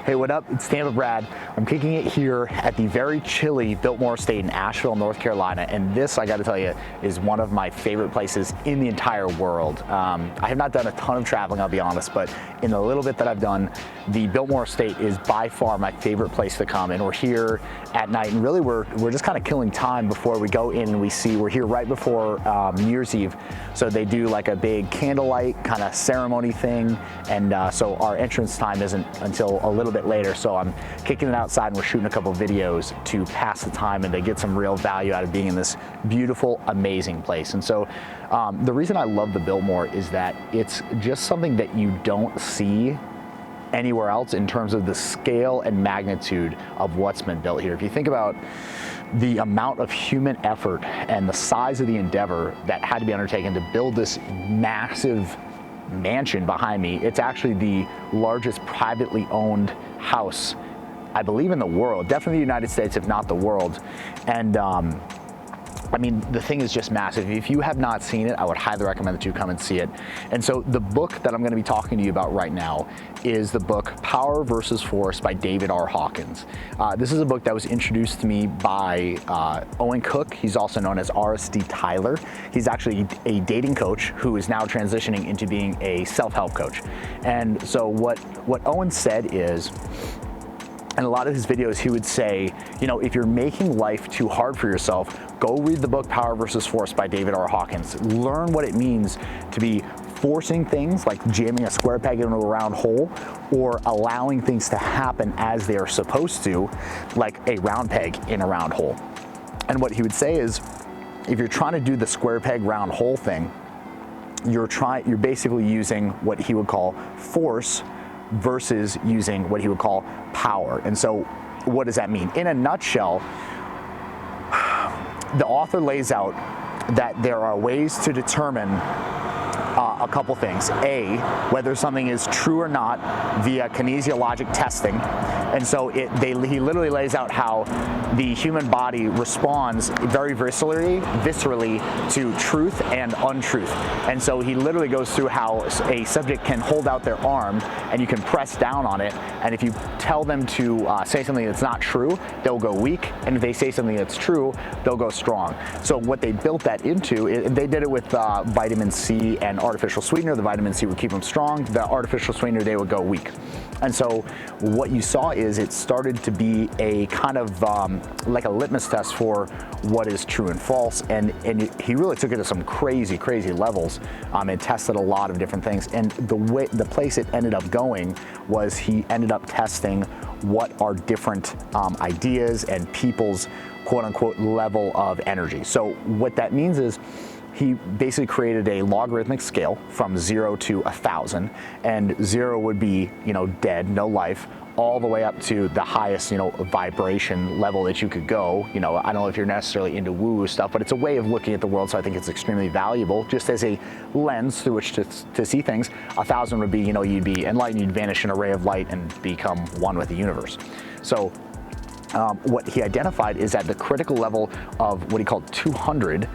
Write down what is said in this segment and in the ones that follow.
Hey, what up? It's Tampa Brad. I'm kicking it here at the very chilly Biltmore Estate in Asheville, North Carolina, and this, I gotta tell you, is one of my favorite places in the entire world. I have not done a ton of traveling, I'll be honest, but in the little bit that I've done, the Biltmore Estate is by far my favorite place to come, and we're here at night, and really we're just kind of killing time before we go in and we're here right before New Year's Eve, so they do like a big candlelight kind of ceremony thing, and so our entrance time isn't until a little bit later, so I'm kicking it outside and we're shooting a couple videos to pass the time and to get some real value out of being in this beautiful, amazing place. And so the reason I love the Biltmore is that it's just something that you don't see anywhere else in terms of the scale and magnitude of what's been built here. If you think about the amount of human effort and the size of the endeavor that had to be undertaken to build this massive mansion behind me, it's actually the largest privately owned house, I believe, in the world, definitely the United States, if not the world. And I mean, the thing is just massive. If you have not seen it, I would highly recommend that you come and see it. And so the book that I'm going to be talking to you about right now is the book Power versus Force by David R. Hawkins. This is a book that was introduced to me by Owen Cook. He's also known as RSD Tyler. He's actually a dating coach who is now transitioning into being a self-help coach. And so what Owen said is, in a lot of his videos, he would say, you know, if you're making life too hard for yourself, go read the book Power versus Force by David R. Hawkins. Learn what it means to be forcing things, like jamming a square peg into a round hole, or allowing things to happen as they are supposed to, like a round peg in a round hole. And what he would say is, if you're trying to do the square peg round hole thing, you're basically using what he would call force versus using what he would call power. And so what does that mean? In a nutshell, the author lays out that there are ways to determine a couple things. A, whether something is true or not via kinesiologic testing. And so he literally lays out how the human body responds very viscerally to truth and untruth. And so he literally goes through how a subject can hold out their arm and you can press down on it, and if you tell them to say something that's not true, they'll go weak, and if they say something that's true, they'll go strong. So what they built that into, they did it with vitamin C and artificial sweetener. The vitamin C would keep them strong, the artificial sweetener, they would go weak. And so what you saw is it started to be a kind of like a litmus test for what is true and false, and he really took it to some crazy levels and tested a lot of different things. And the place it ended up going was he ended up testing what are different ideas and people's quote-unquote level of energy. So what that means is he basically created a logarithmic scale from 0 to 1,000, and 0 would be, you know, dead, no life, all the way up to the highest, you know, vibration level that you could go. You know, I don't know if you're necessarily into woo-woo stuff, but it's a way of looking at the world, so I think it's extremely valuable, just as a lens through which to see things. 1,000 would be, you know, you'd be enlightened, you'd vanish in a ray of light and become one with the universe. So what he identified is that the critical level of what he called 200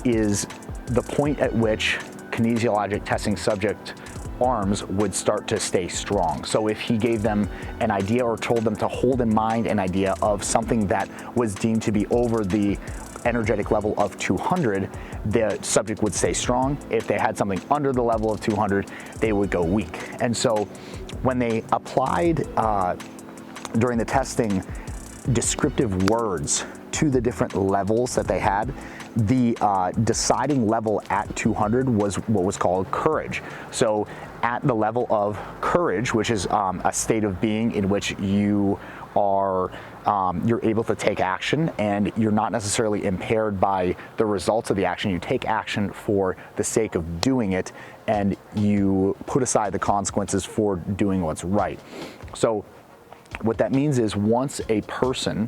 is the point at which kinesiologic testing subject arms would start to stay strong. So if he gave them an idea or told them to hold in mind an idea of something that was deemed to be over the energetic level of 200, the subject would stay strong. If they had something under the level of 200, they would go weak. And so when they applied during the testing descriptive words to the different levels that they had, the deciding level at 200 was what was called courage. So at the level of courage, which is a state of being in which you are you're able to take action and you're not necessarily impaired by the results of the action. You take action for the sake of doing it, and you put aside the consequences for doing what's right. So What that means is once a person,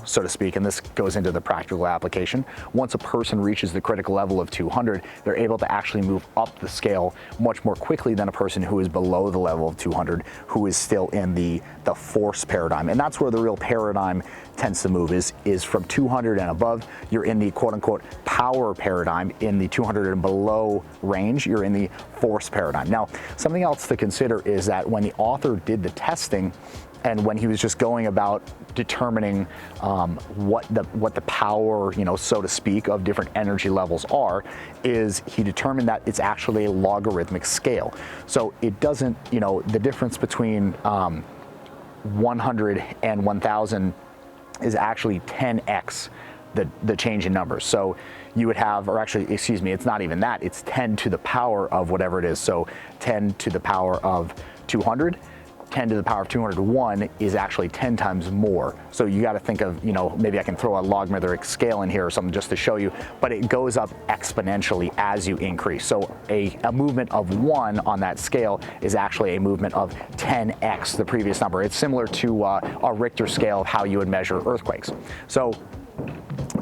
so to speak, and this goes into the practical application, once a person reaches the critical level of 200, they're able to actually move up the scale much more quickly than a person who is below the level of 200, who is still in the force paradigm. And that's where the real paradigm tends to move, is from 200 and above, you're in the quote unquote power paradigm. In the 200 and below range, you're in the force paradigm. Now, something else to consider is that when the author did the testing, and when he was just going about determining what the power, so to speak, of different energy levels are, is he determined that it's actually a logarithmic scale. So it doesn't, the difference between 100 and 1000 is actually 10x the change in numbers. So you would have, or actually, excuse me, it's not even that, it's 10 to the power of whatever it is. So 10 to the power of 200. 10 to the power of 201 is actually 10 times more. So you got to think of, maybe I can throw a logarithmic scale in here or something just to show you, but it goes up exponentially as you increase. So a movement of 1 on that scale is actually a movement of 10x the previous number. It's similar to a Richter scale of how you would measure earthquakes. So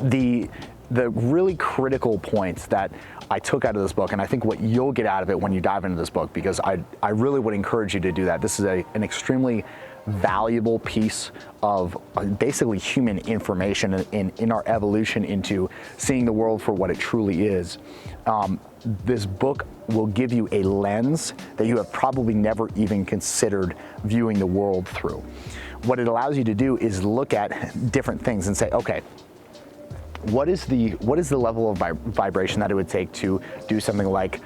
the really critical points that I took out of this book, and I think what you'll get out of it when you dive into this book, because I really would encourage you to do that. This is an extremely valuable piece of basically human information in our evolution into seeing the world for what it truly is. This book will give you a lens that you have probably never even considered viewing the world through. What it allows you to do is look at different things and say, okay, what is the level of vibration that it would take to do something like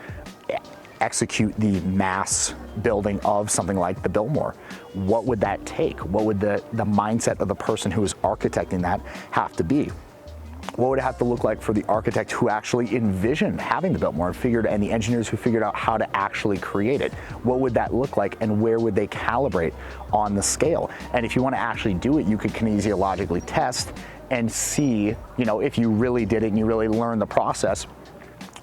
execute the mass building of something like the Biltmore? What would that take? What would the mindset of the person who is architecting that have to be? What would it have to look like for the architect who actually envisioned having the Biltmore and the engineers who figured out how to actually create it? What would that look like, and where would they calibrate on the scale? And if you want to actually do it, you could kinesiologically test and see, if you really did it and you really learned the process,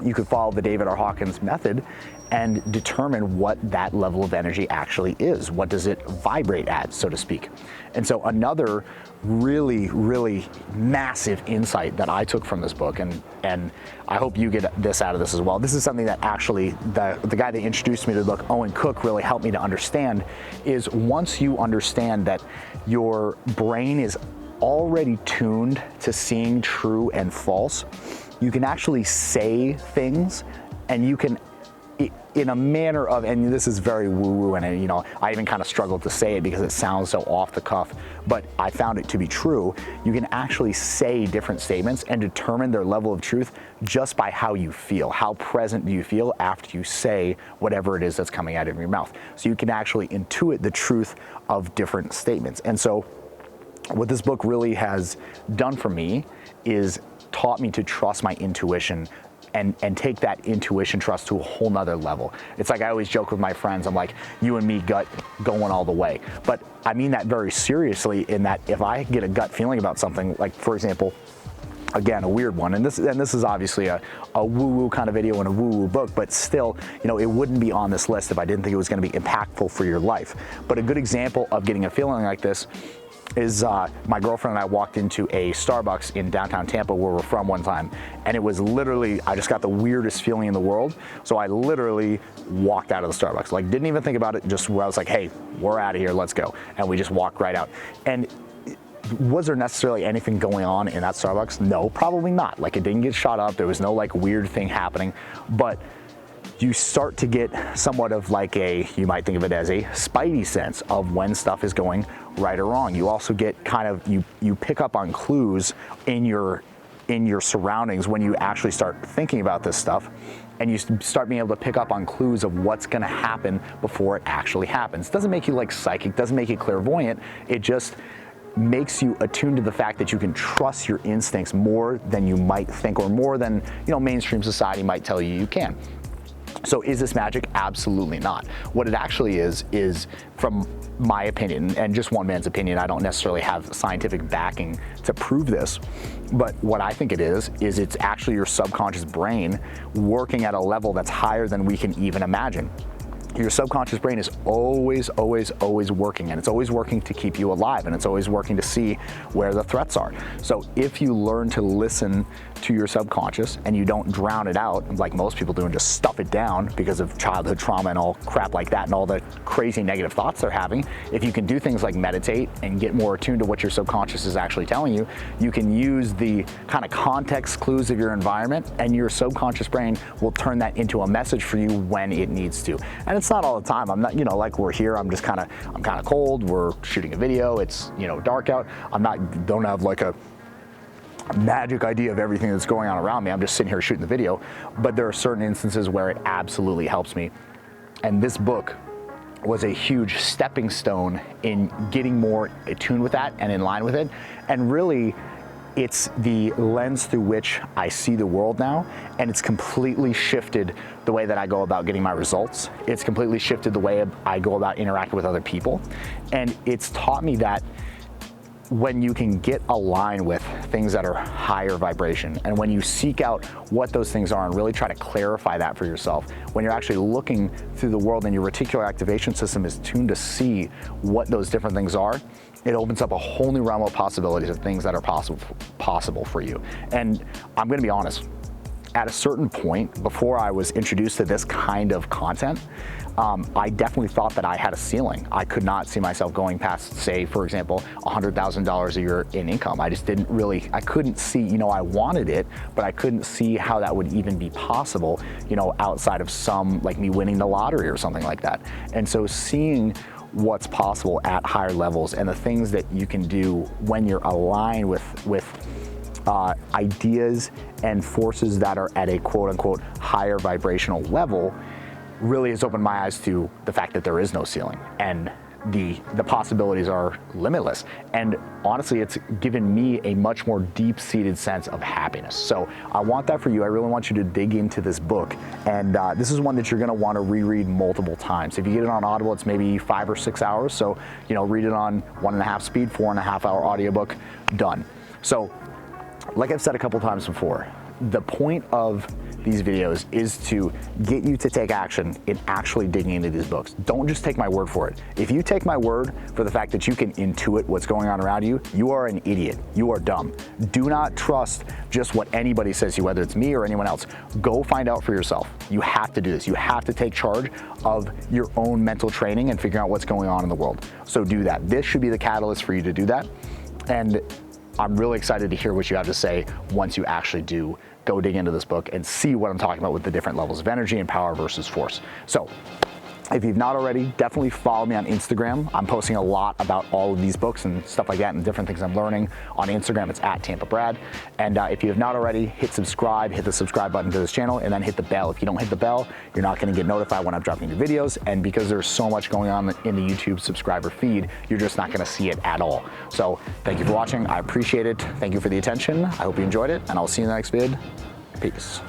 you could follow the David R. Hawkins method and determine what that level of energy actually is. What does it vibrate at, so to speak? And so another really, really massive insight that I took from this book, and I hope you get this out of this as well. This is something that actually the guy that introduced me to the book, Owen Cook, really helped me to understand, is once you understand that your brain is already tuned to seeing true and false, you can actually say things, and you can, in a manner of, and this is very woo-woo, and I even kind of struggled to say it because it sounds so off the cuff, but I found it to be true. You can actually say different statements and determine their level of truth just by how you feel. How present do you feel after you say whatever it is that's coming out of your mouth? So you can actually intuit the truth of different statements. And so what this book really has done for me is taught me to trust my intuition and take that intuition trust to a whole nother level. It's like I always joke with my friends, I'm like, you and me gut going all the way. But I mean that very seriously, in that if I get a gut feeling about something, like for example, again, a weird one, and this is obviously a woo-woo kind of video and a woo-woo book, but still, it wouldn't be on this list if I didn't think it was going to be impactful for your life. But a good example of getting a feeling like this is my girlfriend and I walked into a Starbucks in downtown Tampa, where we're from, one time, and it was literally, I just got the weirdest feeling in the world. So I literally walked out of the Starbucks, like didn't even think about it, just where I was like, hey, we're out of here, let's go. And we just walked right out. And was there necessarily anything going on in that Starbucks? No, probably not. Like, it didn't get shot up, there was no like weird thing happening, but you start to get somewhat of like you might think of it as a spidey sense of when stuff is going right or wrong. You also get kind of, you pick up on clues in your surroundings when you actually start thinking about this stuff, and you start being able to pick up on clues of what's going to happen before it actually happens. It doesn't make you like psychic, doesn't make you clairvoyant, it just makes you attuned to the fact that you can trust your instincts more than you might think, or more than mainstream society might tell you can. So is this magic? Absolutely not. What it actually is from my opinion, and just one man's opinion, I don't necessarily have scientific backing to prove this, but what I think it is it's actually your subconscious brain working at a level that's higher than we can even imagine. your subconscious brain is always working, and it's always working to keep you alive, and it's always working to see where the threats are. So if you learn to listen to your subconscious and you don't drown it out like most people do and just stuff it down because of childhood trauma and all crap like that and all the crazy negative thoughts they're having, if you can do things like meditate and get more attuned to what your subconscious is actually telling you, you can use the kind of context clues of your environment, and your subconscious brain will turn that into a message for you when it needs to. And it's not all the time. I'm not, you know, like we're here, I'm kind of cold, we're shooting a video, it's, you know, dark out. Don't have like a magic idea of everything that's going on around me. I'm just sitting here shooting the video, but there are certain instances where it absolutely helps me. And this book was a huge stepping stone in getting more attuned with that and in line with it. And really, it's the lens through which I see the world now, and it's completely shifted the way that I go about getting my results. It's completely shifted the way I go about interacting with other people. And it's taught me that when you can get aligned with things that are higher vibration, and when you seek out what those things are and really try to clarify that for yourself, when you're actually looking through the world and your reticular activation system is tuned to see what those different things are, it opens up a whole new realm of possibilities of things that are possible for you. And I'm gonna be honest, at a certain point, before I was introduced to this kind of content, I definitely thought that I had a ceiling. I could not see myself going past, say, for example, $100,000 a year in income. I just didn't really, I couldn't see, you know, I wanted it, but I couldn't see how that would even be possible, you know, outside of some, like me winning the lottery or something like that. And so seeing what's possible at higher levels and the things that you can do when you're aligned with ideas and forces that are at a quote-unquote higher vibrational level really has opened my eyes to the fact that there is no ceiling, and the possibilities are limitless. And honestly, it's given me a much more deep-seated sense of happiness. So I want that for you. I really want you to dig into this book. And this is one that you're gonna wanna reread multiple times. If you get it on Audible, it's maybe 5 or 6 hours. So, you know, read it on 1.5 speed, 4.5 hour audiobook, done. So, like I've said a couple times before, the point of these videos is to get you to take action in actually digging into these books. Don't just take my word for it. If you take my word for the fact that you can intuit what's going on around you, you are an idiot. You are dumb. Do not trust just what anybody says to you, whether it's me or anyone else. Go find out for yourself. You have to do this. You have to take charge of your own mental training and figure out what's going on in the world. So do that. This should be the catalyst for you to do that. And I'm really excited to hear what you have to say once you actually do go dig into this book and see what I'm talking about with the different levels of energy and power versus force. So if you've not already, definitely follow me on Instagram. I'm posting a lot about all of these books and stuff like that and different things I'm learning on Instagram. It's at Tampa Brad. And if you have not already, hit subscribe, hit the subscribe button to this channel, and then hit the bell. If you don't hit the bell, you're not gonna get notified when I'm dropping new videos. And because there's so much going on in the YouTube subscriber feed, you're just not gonna see it at all. So thank you for watching. I appreciate it. Thank you for the attention. I hope you enjoyed it, and I'll see you in the next vid. Peace.